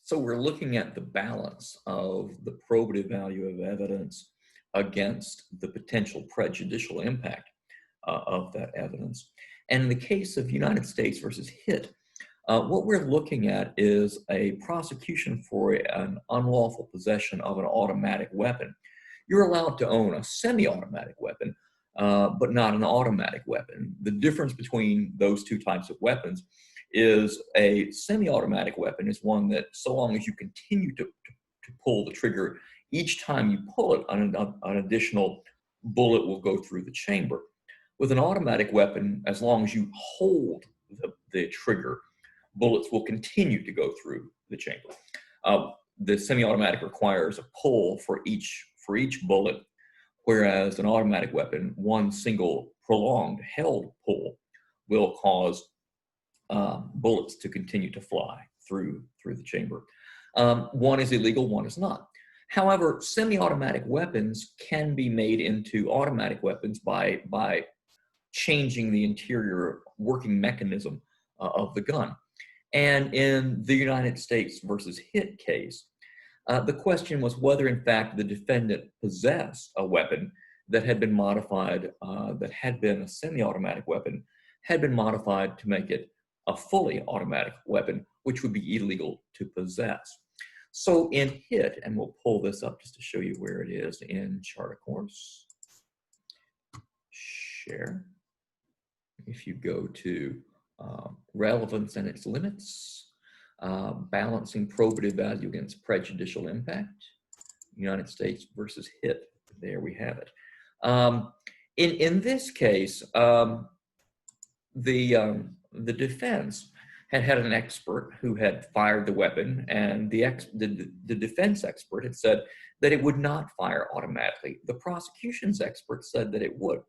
So we're looking at the balance of the probative value of evidence against the potential prejudicial impact of that evidence. And in the case of United States versus Hitt, what we're looking at is a prosecution for an unlawful possession of an automatic weapon. You're allowed to own a semi-automatic weapon, but not an automatic weapon. The difference between those two types of weapons is a semi-automatic weapon is one that, so long as you continue to pull the trigger, each time you pull it, an additional bullet will go through the chamber. With an automatic weapon, as long as you hold the trigger, bullets will continue to go through the chamber. The semi-automatic requires a pull for each bullet, whereas an automatic weapon, one single prolonged held pull will cause bullets to continue to fly through the chamber. One is illegal, one is not. However, semi-automatic weapons can be made into automatic weapons by changing the interior working mechanism of the gun. And in the United States versus Hitt case, the question was whether, in fact, the defendant possessed a weapon that had been modified, that had been a semi-automatic weapon, had been modified to make it a fully automatic weapon, which would be illegal to possess. So in Hitt, and we'll pull this up just to show you where it is in chart of course, share. If you go to relevance and its limits, balancing probative value against prejudicial impact, United States versus Hitt, there we have it. In this case, the defense had an expert who had fired the weapon, and the defense expert had said that it would not fire automatically. The prosecution's expert said that it would.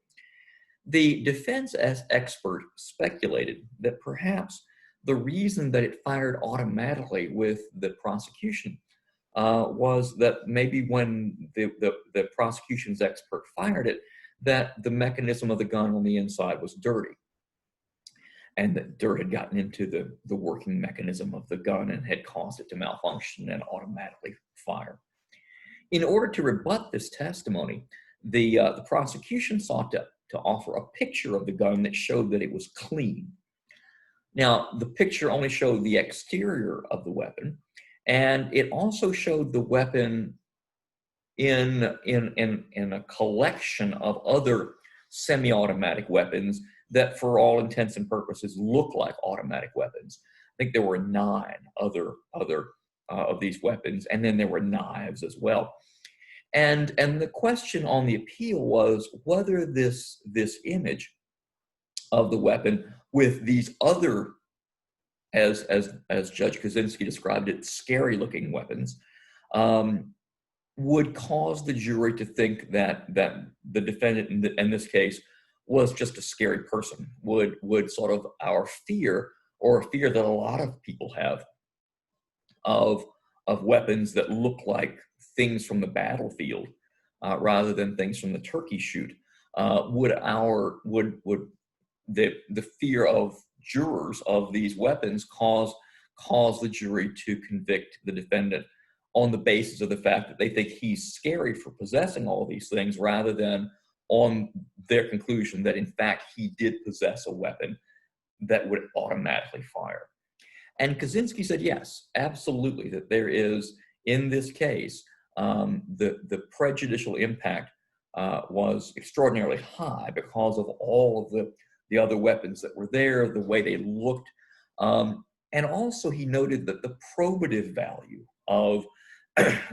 The defense expert speculated that perhaps the reason that it fired automatically with the prosecution was that maybe when the prosecution's expert fired it, that the mechanism of the gun on the inside was dirty, and that dirt had gotten into the working mechanism of the gun and had caused it to malfunction and automatically fire. In order to rebut this testimony, the prosecution sought to offer a picture of the gun that showed that it was clean. Now, the picture only showed the exterior of the weapon, and it also showed the weapon in a collection of other semi-automatic weapons that, for all intents and purposes, look like automatic weapons. I think there were 9 other of these weapons, and then there were knives as well. And the question on the appeal was whether this image of the weapon with these other, as Judge Kaczynski described it, scary-looking weapons, would cause the jury to think that the defendant in this case was just a scary person. Would sort of our fear, or a fear that a lot of people have, of weapons that look like things from the battlefield rather than things from the turkey shoot, would the fear of jurors of these weapons cause the jury to convict the defendant on the basis of the fact that they think he's scary for possessing all of these things, rather than on their conclusion that in fact he did possess a weapon that would automatically fire. And Kaczynski said yes, absolutely, that there is, in this case, the prejudicial impact was extraordinarily high because of all of the other weapons that were there, the way they looked. And also he noted that the probative value of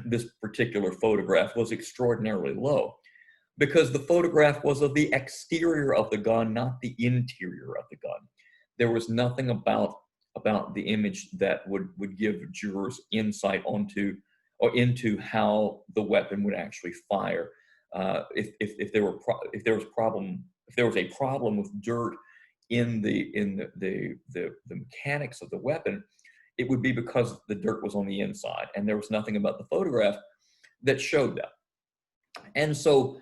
this particular photograph was extraordinarily low, because the photograph was of the exterior of the gun, not the interior of the gun. There was nothing about the image that would give jurors insight into how the weapon would actually fire. If there was a problem with dirt in the mechanics of the weapon, it would be because the dirt was on the inside, and there was nothing about the photograph that showed that. And so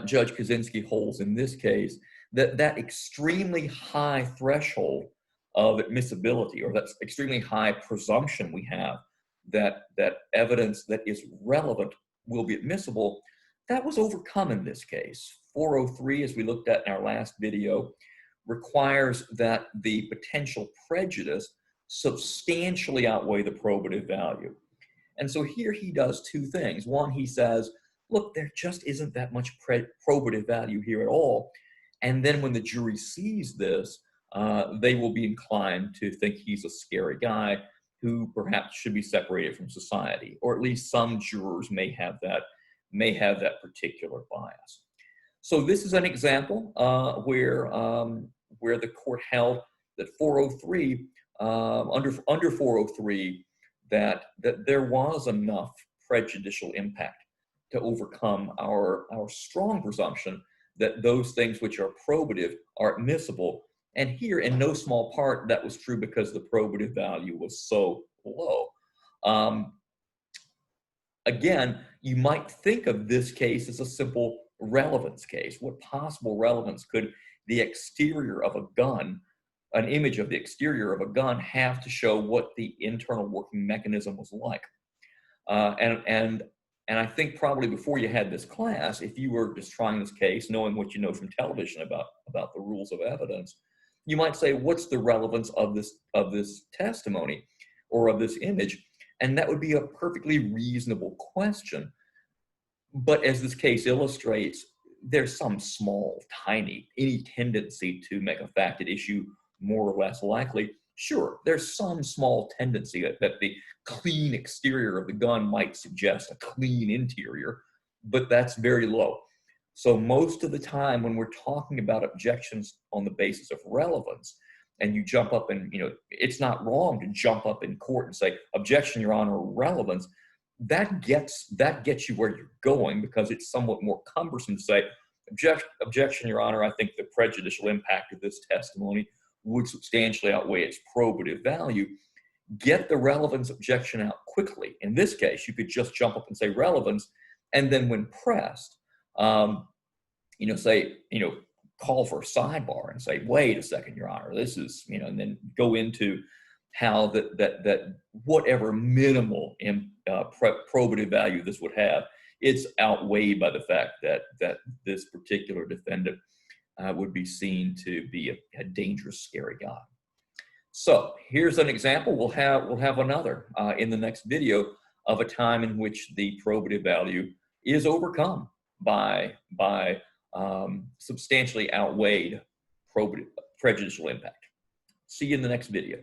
Judge Kaczynski holds in this case that extremely high threshold of admissibility, or that extremely high presumption we have that evidence that is relevant will be admissible, that was overcome in this case. 403, as we looked at in our last video, requires that the potential prejudice substantially outweigh the probative value. And so here he does two things. One, he says, look, there just isn't that much probative value here at all. And then when the jury sees this, they will be inclined to think he's a scary guy who perhaps should be separated from society, or at least some jurors may have that particular bias. So this is an example where the court held that 403 under 403 that there was enough prejudicial impact to overcome our strong presumption that those things which are probative are admissible. And here, in no small part, that was true because the probative value was so low. Again, you might think of this case as a simple relevance case. What possible relevance could the exterior of a gun, an image of the exterior of a gun, have to show what the internal working mechanism was like? And I think probably before you had this class, if you were just trying this case, knowing what you know from television about the rules of evidence, you might say, what's the relevance of this testimony or of this image? And that would be a perfectly reasonable question. But as this case illustrates, there's some small, tiny, any tendency to make a fact at issue more or less likely. Sure, there's some small tendency that the clean exterior of the gun might suggest a clean interior, but that's very low. So most of the time when we're talking about objections on the basis of relevance, and you jump up and, it's not wrong to jump up in court and say, objection, Your Honor, relevance, that gets you where you're going, because it's somewhat more cumbersome to say, objection, Your Honor, I think the prejudicial impact of this testimony would substantially outweigh its probative value. Get the relevance objection out quickly. In this case, you could just jump up and say relevance, and then when pressed, call for a sidebar and say, wait a second, Your Honor, this is, and then go into how that whatever minimal probative value this would have, it's outweighed by the fact that this particular defendant would be seen to be a dangerous, scary guy. So here's an example. We'll have another in the next video of a time in which the probative value is overcome by substantially outweighed prejudicial impact. See you in the next video.